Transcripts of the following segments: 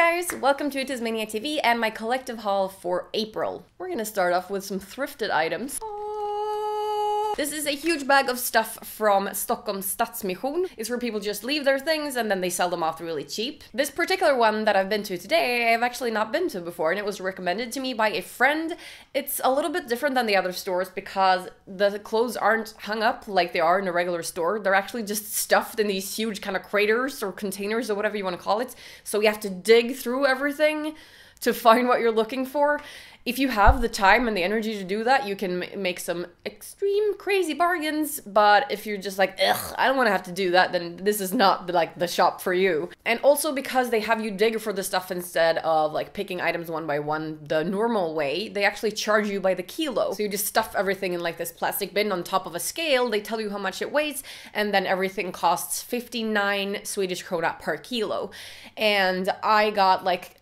guys, welcome to TezMania TV and my collective haul for April. We're gonna start off with some thrifted items. This is a huge bag of stuff from Stockholms Stadsmission. It's where people just leave their things and then they sell them off really cheap. This particular one that I've been to today, I've actually not been to before, and it was recommended to me by a friend. It's a little bit different than the other stores because the clothes aren't hung up like they are in a regular store. They're actually just stuffed in these huge kind of craters or containers or whatever you want to call it. So you have to dig through everything to find what you're looking for. If you have the time and the energy to do that, you can make some extreme crazy bargains, but if you're just like, ugh, I don't want to have to do that, then this is not like the shop for you. And also because they have you dig for the stuff instead of like picking items one by one the normal way, they actually charge you by the kilo. So you just stuff everything in like this plastic bin on top of a scale, they tell you how much it weighs, and then everything costs 59 Swedish krona per kilo. And I got like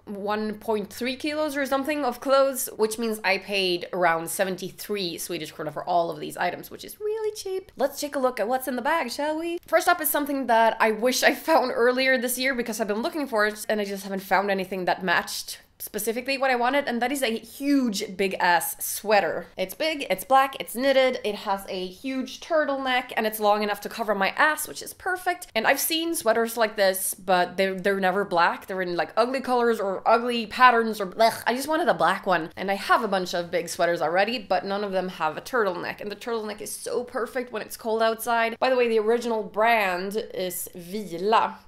1.3 kilos or something of clothes, which means I paid around 73 Swedish krona for all of these items, which is really cheap. Let's take a look at what's in the bag, shall we? First up is something that I wish I found earlier this year because I've been looking for it and I just haven't found anything that matched specifically what I wanted, and that is a huge big ass sweater. It's big, it's black, it's knitted, it has a huge turtleneck, and it's long enough to cover my ass, which is perfect. And I've seen sweaters like this, but they're never black. They're in like ugly colors or ugly patterns or blech. I just wanted a black one, and I have a bunch of big sweaters already, but none of them have a turtleneck, and the turtleneck is so perfect when it's cold outside. By the way, the original brand is Vila,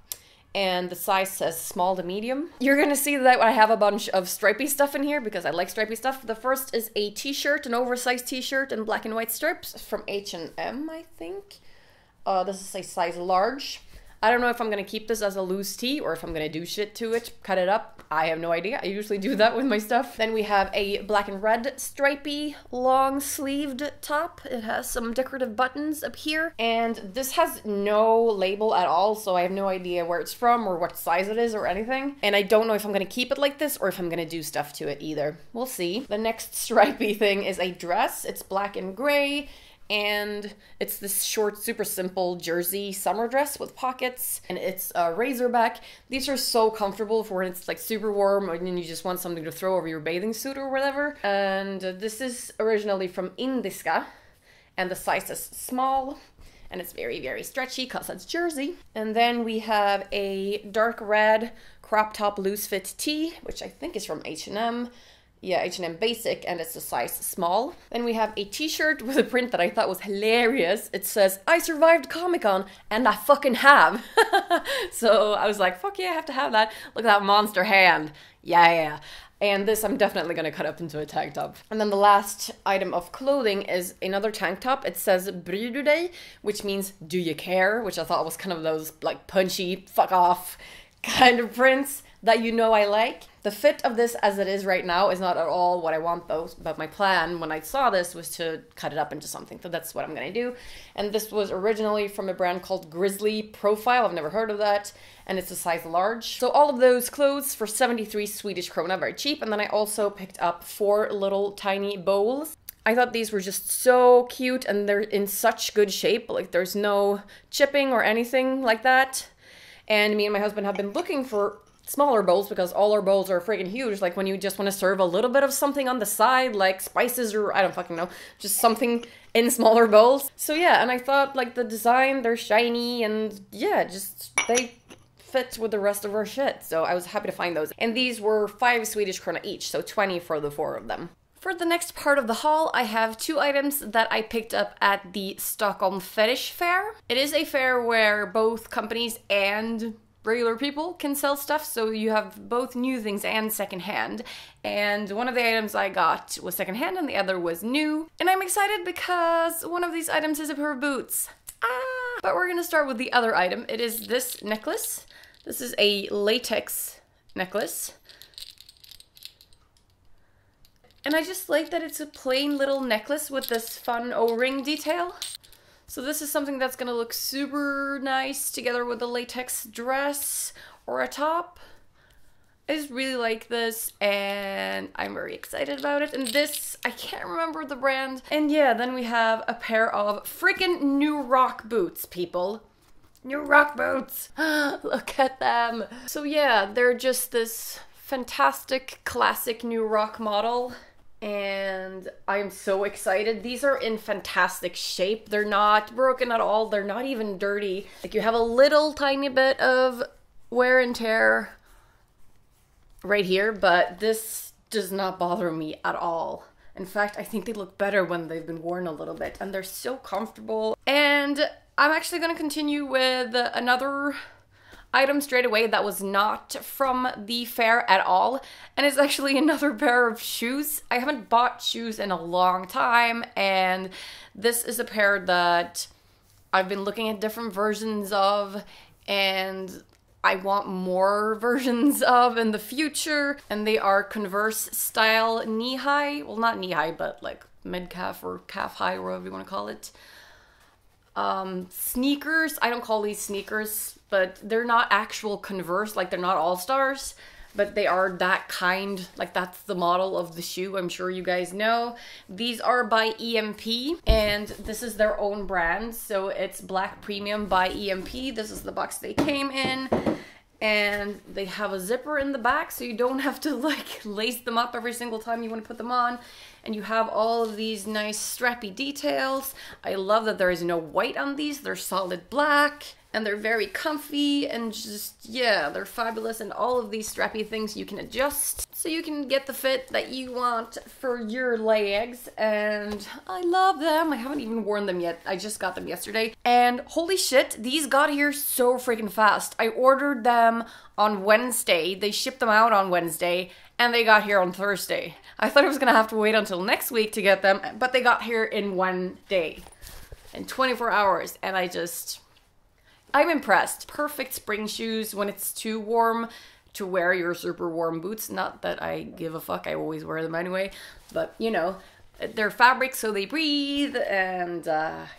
and the size says small to medium. You're gonna see that I have a bunch of stripy stuff in here because I like stripy stuff. The first is a t-shirt, an oversized t-shirt in black and white stripes from H&M, I think. This is a size large. I don't know if I'm gonna keep this as a loose tee or if I'm gonna do shit to it, cut it up. I have no idea. I usually do that with my stuff. Then we have a black and red stripy long sleeved top. It has some decorative buttons up here. And this has no label at all, so I have no idea where it's from or what size it is or anything. And I don't know if I'm gonna keep it like this or if I'm gonna do stuff to it either. We'll see. The next stripy thing is a dress. It's black and gray. And it's this short, super simple jersey summer dress with pockets, and it's a razorback. These are so comfortable for when it's like super warm and then you just want something to throw over your bathing suit or whatever. And this is originally from Indiska, and the size is small, and it's very, very stretchy because it's jersey. And then we have a dark red crop top loose fit tee, which I think is from H&M. Yeah, H&M Basic, and it's a size small. Then we have a t-shirt with a print that I thought was hilarious. It says, "I survived Comic-Con, and I fucking have." So I was like, fuck yeah, I have to have that. Look at that monster hand. Yeah. And this I'm definitely gonna cut up into a tank top. And then the last item of clothing is another tank top. It says "Bryr du dig," which means "do you care?" which I thought was kind of those like punchy, fuck off kind of prints that you know I like. The fit of this as it is right now is not at all what I want though, but my plan when I saw this was to cut it up into something, so that's what I'm gonna do. And this was originally from a brand called Grizzly Profile. I've never heard of that, and it's a size large. So all of those clothes for 73 Swedish krona, very cheap. And then I also picked up 4 little tiny bowls. I thought these were just so cute, and they're in such good shape, like there's no chipping or anything like that. And me and my husband have been looking for smaller bowls because all our bowls are freaking huge, like when you just want to serve a little bit of something on the side, like spices or I don't fucking know, just something in smaller bowls. So yeah, and I thought like the design, they're shiny, and yeah, just they fit with the rest of our shit, so I was happy to find those. And these were 5 Swedish krona each, so 20 for the 4 of them. For the next part of the haul, I have 2 items that I picked up at the Stockholm Fetish Fair. It is a fair where both companies and regular people can sell stuff, so you have both new things and secondhand. And one of the items I got was secondhand and the other was new. And I'm excited because one of these items is a pair of boots. But we're gonna start with the other item. It is this necklace. This is a latex necklace. And I just like that it's a plain little necklace with this fun O-ring detail. So this is something that's gonna look super nice together with a latex dress or a top. I just really like this, and I'm very excited about it. And this, I can't remember the brand. And yeah, then we have a pair of freaking new rock boots, people. New rock boots! Look at them! So yeah, they're just this fantastic classic new rock model. And I'm so excited. These are in fantastic shape. They're not broken at all. They're not even dirty. Like, you have a little tiny bit of wear and tear right here, but this does not bother me at all. In fact, I think they look better when they've been worn a little bit, and they're so comfortable. And I'm actually going to continue with another item straight away that was not from the fair at all, and it's actually another pair of shoes. I haven't bought shoes in a long time, and this is a pair that I've been looking at different versions of, and I want more versions of in the future. And they are Converse style knee-high, well, not knee-high, but like mid-calf or calf-high, or whatever you want to call it. Sneakers. I don't call these sneakers, but they're not actual Converse, like they're not All-Stars, but they are that kind, like that's the model of the shoe, I'm sure you guys know. These are by EMP, and this is their own brand, so it's Black Premium by EMP. This is the box they came in, and they have a zipper in the back, so you don't have to like lace them up every single time you want to put them on. And you have all of these nice strappy details. I love that there is no white on these. They're solid black, and they're very comfy, and just, yeah, they're fabulous. And all of these strappy things you can adjust, so you can get the fit that you want for your legs. And I love them. I haven't even worn them yet. I just got them yesterday. And holy shit, these got here so freaking fast. I ordered them on Wednesday. They shipped them out on Wednesday, and they got here on Thursday. I thought I was gonna have to wait until next week to get them, but they got here in one day, in 24 hours, and I'm impressed. Perfect spring shoes when it's too warm to wear your super warm boots. Not that I give a fuck, I always wear them anyway, but you know, they're fabric so they breathe, and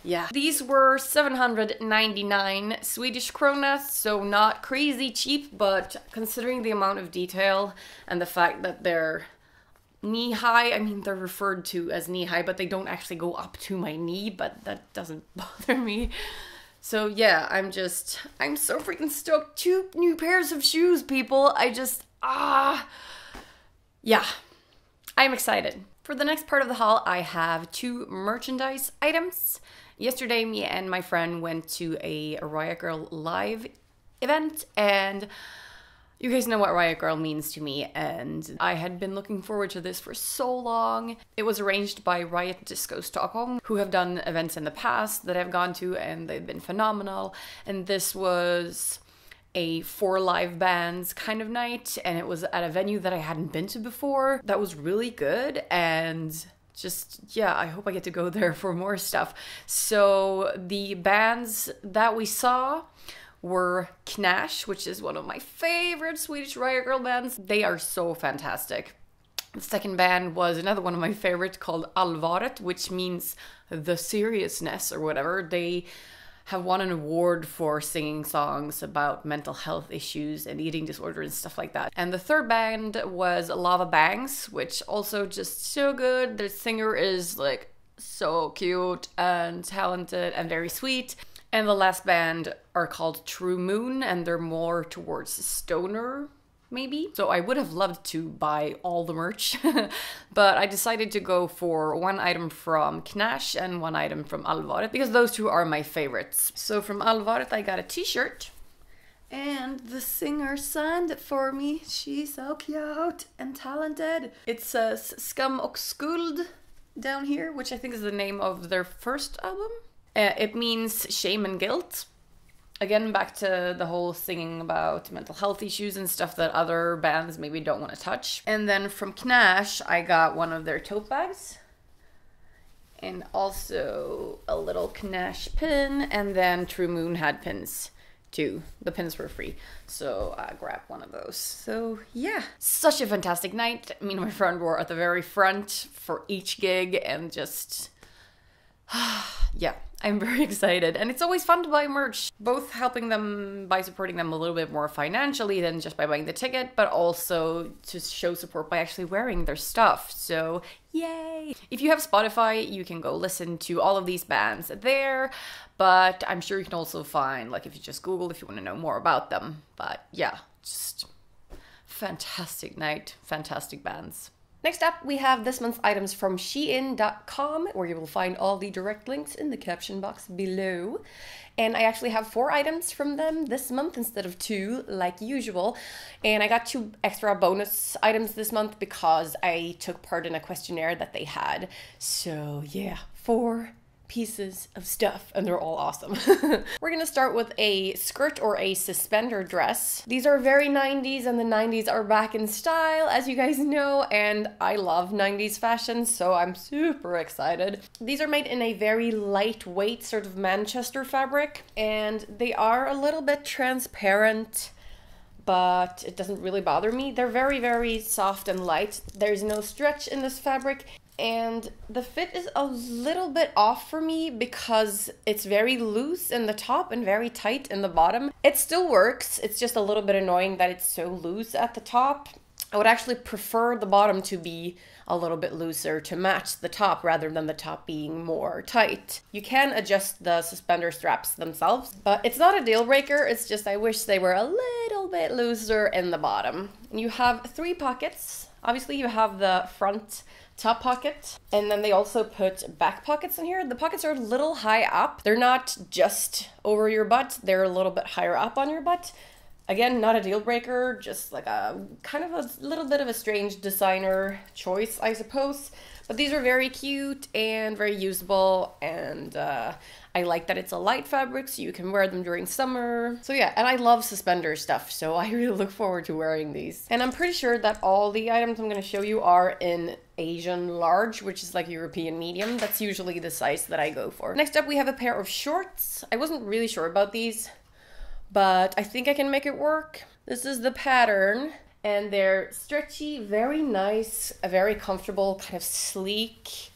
yeah. These were 799 Swedish krona, so not crazy cheap, but considering the amount of detail and the fact that they're knee-high, I mean, they're referred to as knee-high, but they don't actually go up to my knee, but that doesn't bother me. So yeah, I'm so freaking stoked. 2 new pairs of shoes, people. Yeah, I'm excited. For the next part of the haul, I have 2 merchandise items. Yesterday, me and my friend went to a Riot Girl live event, and you guys know what Riot Girl means to me, and I had been looking forward to this for so long. It was arranged by Riot Disco Stockholm, who have done events in the past that I've gone to, and they've been phenomenal. And this was a 4 live bands kind of night, and it was at a venue that I hadn't been to before. That was really good, and just, yeah, I hope I get to go there for more stuff. So the bands that we saw were KNASH, which is one of my favorite Swedish Riot Girl bands. They are so fantastic. The second band was another one of my favorites called Allvaret, which means the seriousness or whatever. They have won an award for singing songs about mental health issues and eating disorder and stuff like that. And the third band was Lava Bangs, which also just so good. The singer is like so cute and talented and very sweet. And the last band are called True Moon, and they're more towards stoner, maybe. So I would have loved to buy all the merch, but I decided to go for 1 item from KNASH and 1 item from Allvaret, because those 2 are my favorites. So from Allvaret I got a t-shirt, and the singer signed it for me. She's so cute and talented. It says Skam och Skuld down here, which I think is the name of their first album. It means shame and guilt. Again, back to the whole singing about mental health issues and stuff that other bands maybe don't want to touch. And then from KNASH, I got one of their tote bags. And also a little KNASH pin. And then True Moon had pins too. The pins were free, so I grabbed one of those. So yeah, such a fantastic night. Me and my friend were at the very front for each gig, and just... yeah, I'm very excited, and it's always fun to buy merch, both helping them by supporting them a little bit more financially than just by buying the ticket, but also to show support by actually wearing their stuff. So yay! If you have Spotify, you can go listen to all of these bands there, but I'm sure you can also find, like, if you just Google if you want to know more about them. But yeah, just fantastic night, fantastic bands. Next up, we have this month's items from SheIn.com, where you will find all the direct links in the caption box below. And I actually have 4 items from them this month instead of 2, like usual. And I got 2 extra bonus items this month because I took part in a questionnaire that they had. So yeah, 4 pieces of stuff, and they're all awesome. We're gonna start with a skirt or a suspender dress. These are very 90s, and the 90s are back in style, as you guys know, and I love 90s fashion, so I'm super excited. These are made in a very lightweight sort of Manchester fabric, and they are a little bit transparent, but it doesn't really bother me. They're very, very soft and light. There's no stretch in this fabric. And the fit is a little bit off for me because it's very loose in the top and very tight in the bottom. It still works, it's just a little bit annoying that it's so loose at the top. I would actually prefer the bottom to be a little bit looser to match the top rather than the top being more tight. You can adjust the suspender straps themselves, but it's not a deal breaker, it's just I wish they were a little bit looser in the bottom. And you have 3 pockets. Obviously you have the front top pocket, and then they also put back pockets in here. The pockets are a little high up. They're not just over your butt, they're a little bit higher up on your butt. Again, not a deal breaker, just like a kind of a little bit of a strange designer choice, I suppose. But these are very cute and very usable, and I like that it's a light fabric, so you can wear them during summer. So yeah, and I love suspender stuff, so I really look forward to wearing these. And I'm pretty sure that all the items I'm going to show you are in Asian large, which is like European medium. That's usually the size that I go for. Next up, we have a pair of shorts. I wasn't really sure about these, but I think I can make it work. This is the pattern, and they're stretchy, very nice, a very comfortable, kind of sleek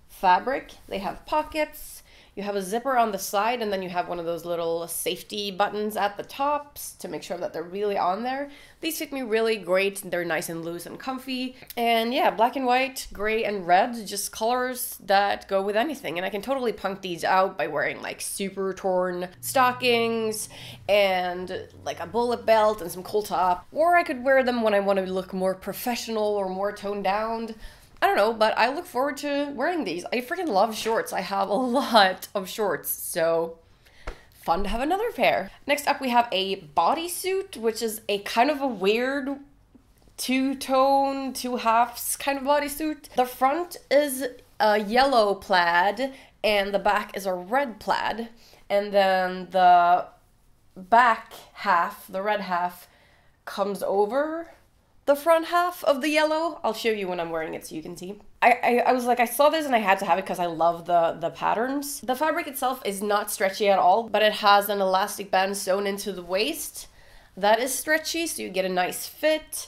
fabric. They have pockets. You have a zipper on the side, and then you have one of those little safety buttons at the tops to make sure that they're really on there. These fit me really great. They're nice and loose and comfy. And yeah, black and white, gray and red, just colors that go with anything. And I can totally punk these out by wearing like super torn stockings and like a bullet belt and some cool top. Or I could wear them when I want to look more professional or more toned down. I don't know, but I look forward to wearing these. I freaking love shorts. I have a lot of shorts, so fun to have another pair. Next up, we have a bodysuit, which is a kind of a weird two-tone, 2/2 kind of bodysuit. The front is a yellow plaid, and the back is a red plaid. And then the back half, the red half, comes over the front half of the yellow. I'll show you when I'm wearing it so you can see. I was like, I saw this and I had to have it because I love the patterns. The fabric itself is not stretchy at all, but it has an elastic band sewn into the waist. That is stretchy, so you get a nice fit.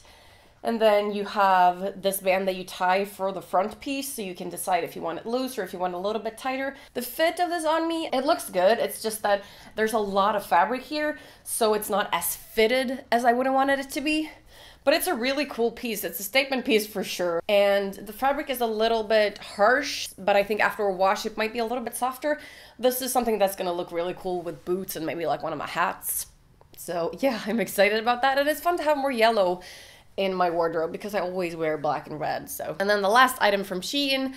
And then you have this band that you tie for the front piece, so you can decide if you want it loose or if you want it a little bit tighter. The fit of this on me, it looks good. It's just that there's a lot of fabric here, so it's not as fitted as I would have wanted it to be. But it's a really cool piece. It's a statement piece for sure. And the fabric is a little bit harsh, but I think after a wash it might be a little bit softer. This is something that's gonna look really cool with boots and maybe like one of my hats. So yeah, I'm excited about that. And it's fun to have more yellow in my wardrobe because I always wear black and red. So, and then the last item from SheIn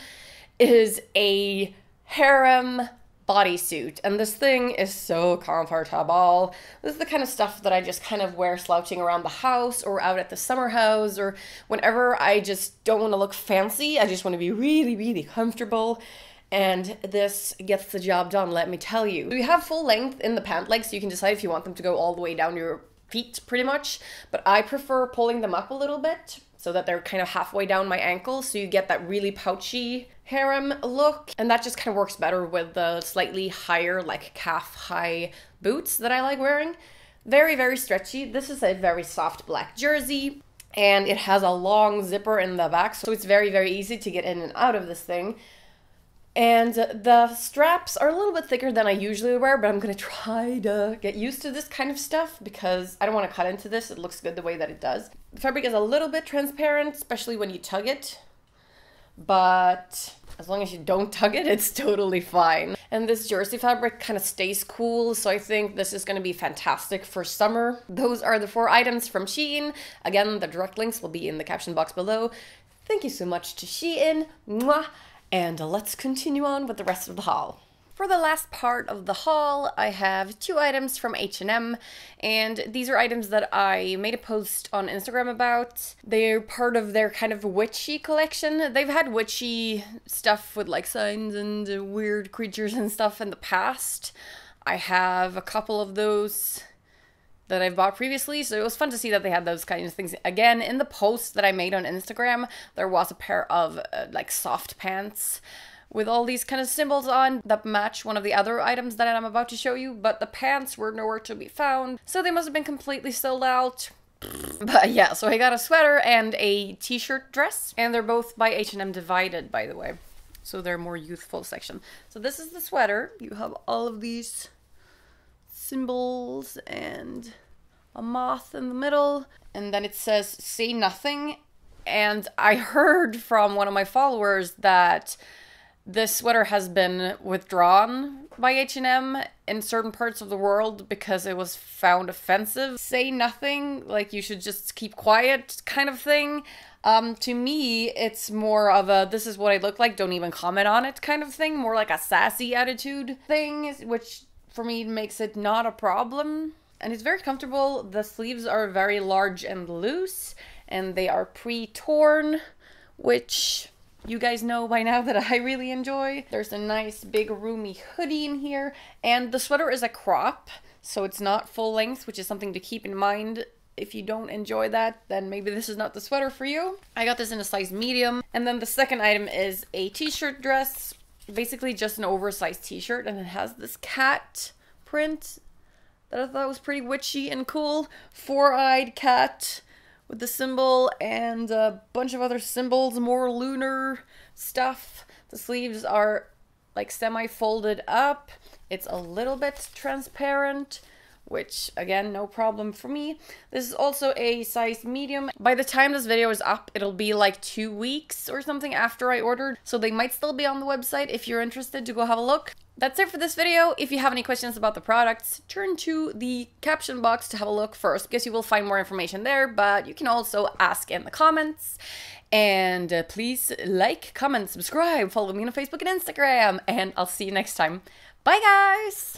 is a harem bodysuit, and this thing is so comfortable. This is the kind of stuff that I just kind of wear slouching around the house or out at the summer house, or whenever I just don't want to look fancy. I just want to be really, really comfortable, and this gets the job done, let me tell you. You have full length in the pant legs, so you can decide if you want them to go all the way down your feet pretty much, but I prefer pulling them up a little bit so that they're kind of halfway down my ankle, so you get that really pouchy harem look, and that just kind of works better with the slightly higher, like calf-high boots that I like wearing. Very, very stretchy. This is a very soft black jersey, and it has a long zipper in the back, so it's very, very easy to get in and out of this thing. And the straps are a little bit thicker than I usually wear, but I'm gonna try to get used to this kind of stuff because I don't want to cut into this. It looks good the way that it does. The fabric is a little bit transparent, especially when you tug it, but as long as you don't tug it, it's totally fine. And this jersey fabric kind of stays cool, so I think this is going to be fantastic for summer. Those are the 4 items from SheIn. Again, the direct links will be in the caption box below. Thank you so much to SheIn. Mwah! And let's continue on with the rest of the haul. For the last part of the haul, I have 2 items from H&M, and these are items that I made a post on Instagram about. They're part of their kind of witchy collection. They've had witchy stuff with like signs and weird creatures and stuff in the past. I have a couple of those that I've bought previously, so it was fun to see that they had those kinds of things again. In the post that I made on Instagram, there was a pair of like soft pants with all these kind of symbols on that match one of the other items that I'm about to show you, but the pants were nowhere to be found, so they must have been completely sold out. But yeah, so I got a sweater and a t-shirt dress, and they're both by H&M Divided, by the way, so they're more youthful section. So this is the sweater. You have all of these symbols and a moth in the middle, and then it says "say nothing." And I heard from one of my followers that this sweater has been withdrawn by H&M in certain parts of the world because it was found offensive. Say nothing, like you should just keep quiet kind of thing. To me, it's more of a "this is what I look like, don't even comment on it" kind of thing, more like a sassy attitude thing, which for me makes it not a problem. And it's very comfortable. The sleeves are very large and loose, and they are pre-torn, which you guys know by now that I really enjoy. There's a nice big roomy hoodie in here, and the sweater is a crop, so it's not full length, which is something to keep in mind. If you don't enjoy that, then maybe this is not the sweater for you. I got this in a size medium. And then the second item is a t-shirt dress, basically just an oversized t-shirt, and it has this cat print that I thought was pretty witchy and cool. 4-eyed cat with the symbol and a bunch of other symbols, more lunar stuff. The sleeves are like semi-folded up. It's a little bit transparent, which again, no problem for me. This is also a size medium. By the time this video is up, it'll be like 2 weeks or something after I ordered, so they might still be on the website if you're interested to go have a look. That's it for this video. If you have any questions about the products, turn to the caption box to have a look first, because you will find more information there, but you can also ask in the comments. And please like, comment, subscribe, follow me on Facebook and Instagram, and I'll see you next time. Bye guys!